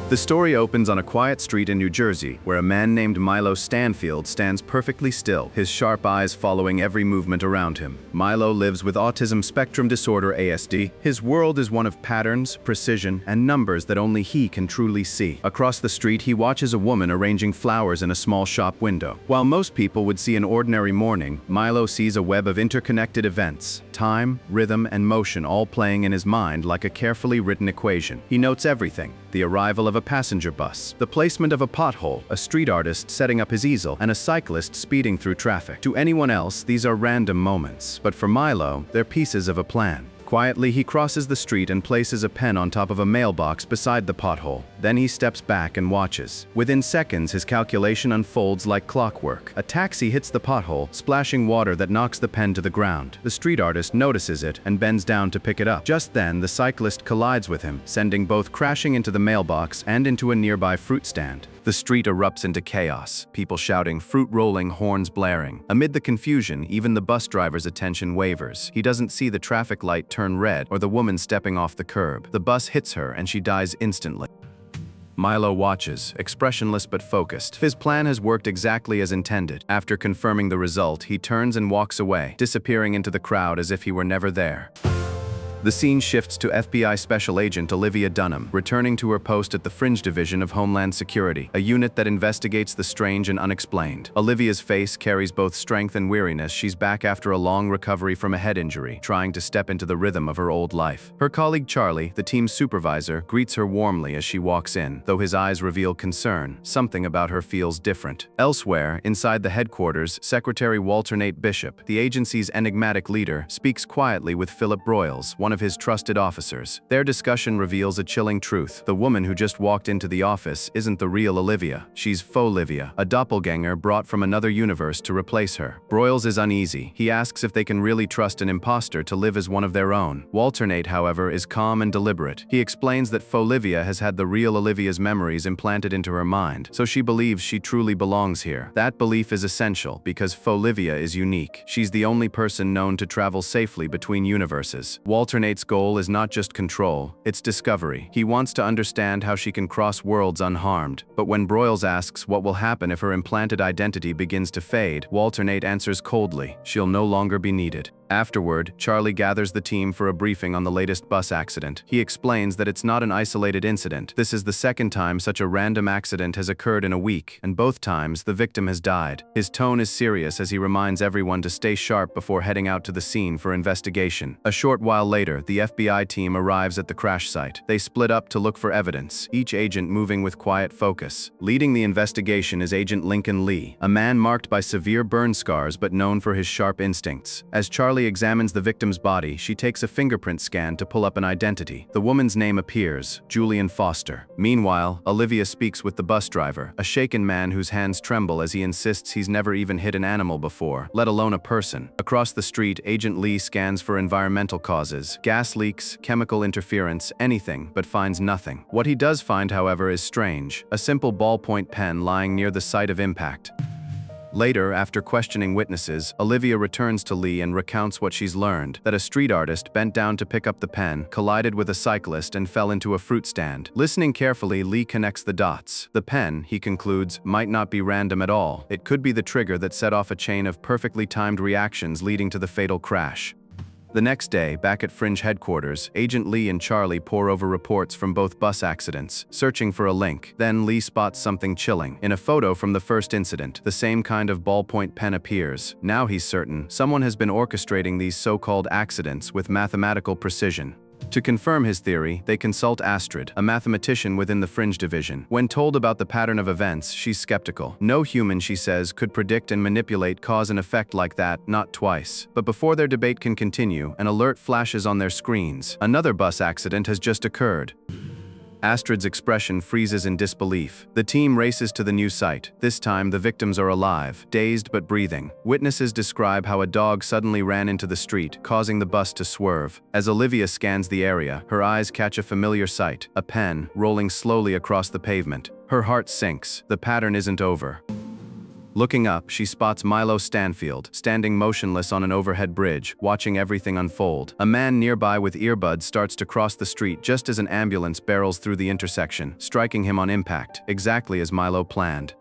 The story opens on a quiet street in New Jersey, where a man named Milo Stanfield stands perfectly still, his sharp eyes following every movement around him. Milo lives with autism spectrum disorder (ASD. His world is one of patterns, precision, and numbers that only he can truly see. Across the street, he watches a woman arranging flowers in a small shop window. While most people would see an ordinary morning, Milo sees a web of interconnected events, time, rhythm, and motion all playing in his mind like a carefully written equation. He notes everything: the arrival of a passenger bus, the placement of a pothole, a street artist setting up his easel, and a cyclist speeding through traffic. To anyone else, these are random moments, but for Milo, they're pieces of a plan. Quietly, he crosses the street and places a pen on top of a mailbox beside the pothole. Then he steps back and watches. Within seconds, his calculation unfolds like clockwork. A taxi hits the pothole, splashing water that knocks the pen to the ground. The street artist notices it and bends down to pick it up. Just then, the cyclist collides with him, sending both crashing into the mailbox and into a nearby fruit stand. The street erupts into chaos, people shouting, fruit rolling, horns blaring. Amid the confusion, even the bus driver's attention wavers. He doesn't see the traffic light turn red or the woman stepping off the curb. The bus hits her and she dies instantly. Milo watches, expressionless but focused. His plan has worked exactly as intended. After confirming the result, he turns and walks away, disappearing into the crowd as if he were never there. The scene shifts to FBI Special Agent Olivia Dunham, returning to her post at the Fringe Division of Homeland Security, a unit that investigates the strange and unexplained. Olivia's face carries both strength and weariness. She's back after a long recovery from a head injury, trying to step into the rhythm of her old life. Her colleague Charlie, the team's supervisor, greets her warmly as she walks in. Though his eyes reveal concern, something about her feels different. Elsewhere, inside the headquarters, Secretary Walter Nate Bishop, the agency's enigmatic leader, speaks quietly with Philip Broyles, one of his trusted officers. Their discussion reveals a chilling truth. The woman who just walked into the office isn't the real Olivia. She's Olivia, a doppelganger brought from another universe to replace her. Broyles is uneasy. He asks if they can really trust an imposter to live as one of their own. Walter Nate, however, is calm and deliberate. He explains that Olivia has had the real Olivia's memories implanted into her mind, so she believes she truly belongs here. That belief is essential because Olivia is unique. She's the only person known to travel safely between universes. Walter Nate's goal is not just control, it's discovery. He wants to understand how she can cross worlds unharmed. But when Broyles asks what will happen if her implanted identity begins to fade, Walter Nate answers coldly, she'll no longer be needed. Afterward, Charlie gathers the team for a briefing on the latest bus accident. He explains that it's not an isolated incident. This is the second time such a random accident has occurred in a week, and both times the victim has died. His tone is serious as he reminds everyone to stay sharp before heading out to the scene for investigation. A short while later, the FBI team arrives at the crash site. They split up to look for evidence, each agent moving with quiet focus. Leading the investigation is Agent Lincoln Lee, a man marked by severe burn scars but known for his sharp instincts. As Charlie examines the victim's body, she takes a fingerprint scan to pull up an identity. The woman's name appears, Julian Foster. Meanwhile, Olivia speaks with the bus driver, a shaken man whose hands tremble as he insists he's never even hit an animal before, let alone a person. Across the street, Agent Lee scans for environmental causes, gas leaks, chemical interference, anything, but finds nothing. What he does find, however, is strange: a simple ballpoint pen lying near the site of impact. Later, after questioning witnesses, Olivia returns to Lee and recounts what she's learned: that a street artist bent down to pick up the pen, collided with a cyclist, and fell into a fruit stand. Listening carefully, Lee connects the dots. The pen, he concludes, might not be random at all. It could be the trigger that set off a chain of perfectly timed reactions leading to the fatal crash. The next day, back at Fringe headquarters, Agent Lee and Charlie pore over reports from both bus accidents, searching for a link. Then Lee spots something chilling. In a photo from the first incident, the same kind of ballpoint pen appears. Now he's certain someone has been orchestrating these so-called accidents with mathematical precision. To confirm his theory, they consult Astrid, a mathematician within the Fringe Division. When told about the pattern of events, she's skeptical. No human, she says, could predict and manipulate cause and effect like that, not twice. But before their debate can continue, an alert flashes on their screens. Another bus accident has just occurred. Astrid's expression freezes in disbelief. The team races to the new site. This time, the victims are alive, dazed but breathing. Witnesses describe how a dog suddenly ran into the street, causing the bus to swerve. As Olivia scans the area, her eyes catch a familiar sight: a pen rolling slowly across the pavement. Her heart sinks. The pattern isn't over. Looking up, she spots Milo Stanfield, standing motionless on an overhead bridge, watching everything unfold. A man nearby with earbuds starts to cross the street just as an ambulance barrels through the intersection, striking him on impact, exactly as Milo planned.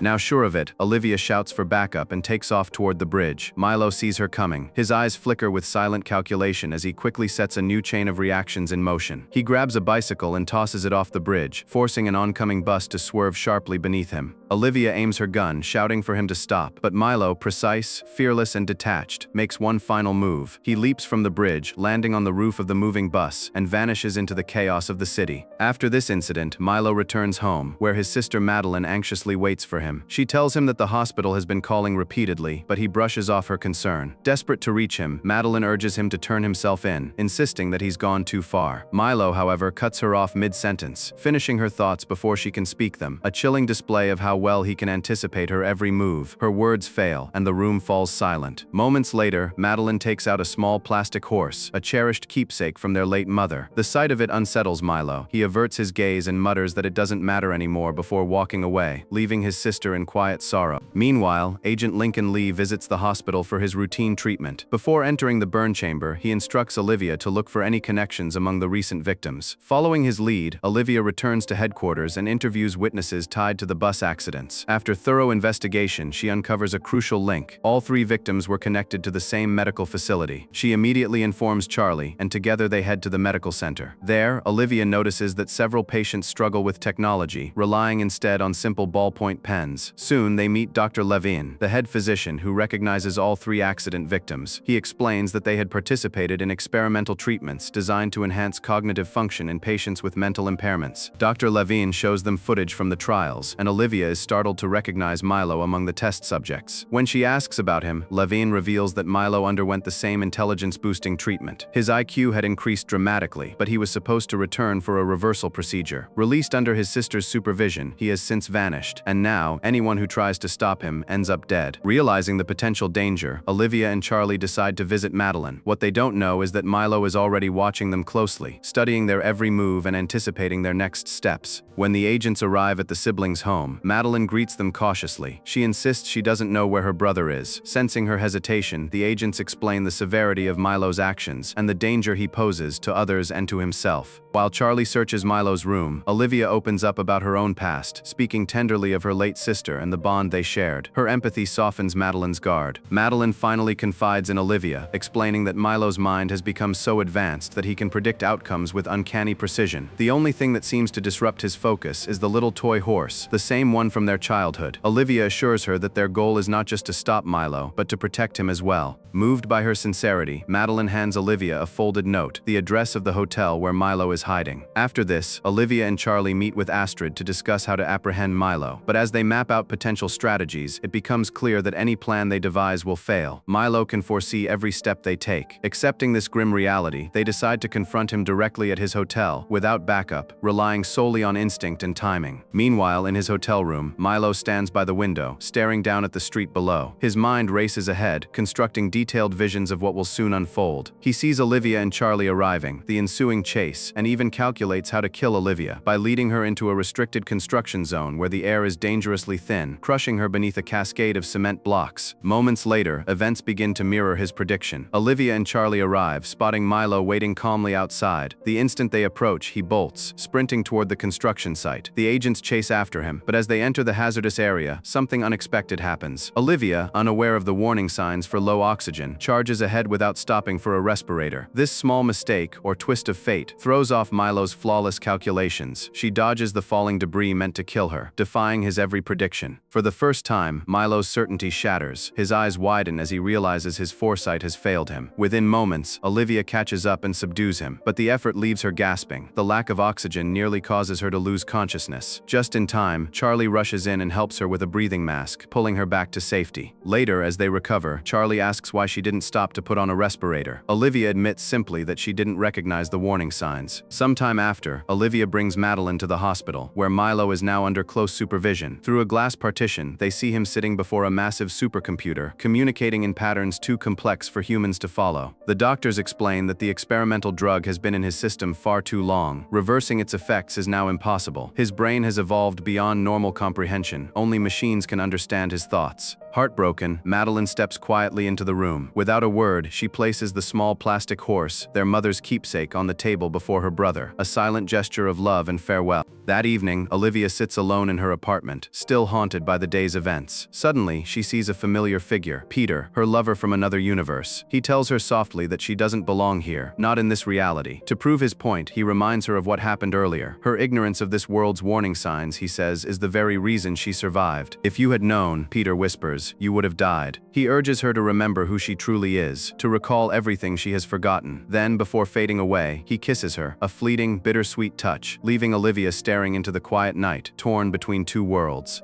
Now sure of it, Olivia shouts for backup and takes off toward the bridge. Milo sees her coming. His eyes flicker with silent calculation as he quickly sets a new chain of reactions in motion. He grabs a bicycle and tosses it off the bridge, forcing an oncoming bus to swerve sharply beneath him. Olivia aims her gun, shouting for him to stop, but Milo, precise, fearless, and detached, makes one final move. He leaps from the bridge, landing on the roof of the moving bus, and vanishes into the chaos of the city. After this incident, Milo returns home, where his sister Madeline anxiously waits for him. She tells him that the hospital has been calling repeatedly, but he brushes off her concern. Desperate to reach him, Madeline urges him to turn himself in, insisting that he's gone too far. Milo, however, cuts her off mid-sentence, finishing her thoughts before she can speak them, a chilling display of how well he can anticipate her every move. Her words fail, and the room falls silent. Moments later, Madeline takes out a small plastic horse, a cherished keepsake from their late mother. The sight of it unsettles Milo. He averts his gaze and mutters that it doesn't matter anymore before walking away, leaving his sister in quiet sorrow. Meanwhile, Agent Lincoln Lee visits the hospital for his routine treatment. Before entering the burn chamber, he instructs Olivia to look for any connections among the recent victims. Following his lead, Olivia returns to headquarters and interviews witnesses tied to the bus accidents. After thorough investigation, she uncovers a crucial link. All 3 victims were connected to the same medical facility. She immediately informs Charlie, and together they head to the medical center. There, Olivia notices that several patients struggle with technology, relying instead on simple ballpoint pens. Soon, they meet Dr. Levine, the head physician who recognizes all 3 accident victims. He explains that they had participated in experimental treatments designed to enhance cognitive function in patients with mental impairments. Dr. Levine shows them footage from the trials, and Olivia is startled to recognize Milo among the test subjects. When she asks about him, Levine reveals that Milo underwent the same intelligence-boosting treatment. His IQ had increased dramatically, but he was supposed to return for a reversal procedure. Released under his sister's supervision, he has since vanished, and now, anyone who tries to stop him ends up dead. Realizing the potential danger, Olivia and Charlie decide to visit Madeline. What they don't know is that Milo is already watching them closely, studying their every move and anticipating their next steps. When the agents arrive at the siblings' home, Madeline greets them cautiously. She insists she doesn't know where her brother is. Sensing her hesitation, the agents explain the severity of Milo's actions and the danger he poses to others and to himself. While Charlie searches Milo's room, Olivia opens up about her own past, speaking tenderly of her late sister and the bond they shared. Her empathy softens Madeline's guard. Madeline finally confides in Olivia, explaining that Milo's mind has become so advanced that he can predict outcomes with uncanny precision. The only thing that seems to disrupt his focus is the little toy horse, the same one from their childhood. Olivia assures her that their goal is not just to stop Milo, but to protect him as well. Moved by her sincerity, Madeline hands Olivia a folded note, the address of the hotel where Milo is hiding. After this, Olivia and Charlie meet with Astrid to discuss how to apprehend Milo. But as they map out potential strategies, it becomes clear that any plan they devise will fail. Milo can foresee every step they take. Accepting this grim reality, they decide to confront him directly at his hotel, without backup, relying solely on instinct and timing. Meanwhile, in his hotel room, Milo stands by the window, staring down at the street below. His mind races ahead, constructing detailed visions of what will soon unfold. He sees Olivia and Charlie arriving, the ensuing chase, and even calculates how to kill Olivia by leading her into a restricted construction zone where the air is dangerously thin, crushing her beneath a cascade of cement blocks. Moments later, events begin to mirror his prediction. Olivia and Charlie arrive, spotting Milo waiting calmly outside. The instant they approach, he bolts, sprinting toward the construction site. The agents chase after him, but as they enter the hazardous area, something unexpected happens. Olivia, unaware of the warning signs for low oxygen, charges ahead without stopping for a respirator. This small mistake, or twist of fate, throws off Milo's flawless calculations. She dodges the falling debris meant to kill her, defying his every prediction. For the first time, Milo's certainty shatters. His eyes widen as he realizes his foresight has failed him. Within moments, Olivia catches up and subdues him, but the effort leaves her gasping. The lack of oxygen nearly causes her to lose consciousness. Just in time, Charlie rushes in and helps her with a breathing mask, pulling her back to safety. Later, as they recover, Charlie asks why she didn't stop to put on a respirator. Olivia admits simply that she didn't recognize the warning signs. Sometime after, Olivia brings Madeline to the hospital, where Milo is now under close supervision. Through Through a glass partition, they see him sitting before a massive supercomputer, communicating in patterns too complex for humans to follow. The doctors explain that the experimental drug has been in his system far too long. Reversing its effects is now impossible. His brain has evolved beyond normal comprehension. Only machines can understand his thoughts. Heartbroken, Madeline steps quietly into the room. Without a word, she places the small plastic horse, their mother's keepsake, on the table before her brother, a silent gesture of love and farewell. That evening, Olivia sits alone in her apartment, still haunted by the day's events. Suddenly, she sees a familiar figure, Peter, her lover from another universe. He tells her softly that she doesn't belong here, not in this reality. To prove his point, he reminds her of what happened earlier. Her ignorance of this world's warning signs, he says, is the very reason she survived. If you had known, Peter whispers, you would have died. He urges her to remember who she truly is, to recall everything she has forgotten. Then, before fading away, he kisses her, a fleeting, bittersweet touch, leaving Olivia staring into the quiet night, torn between two worlds.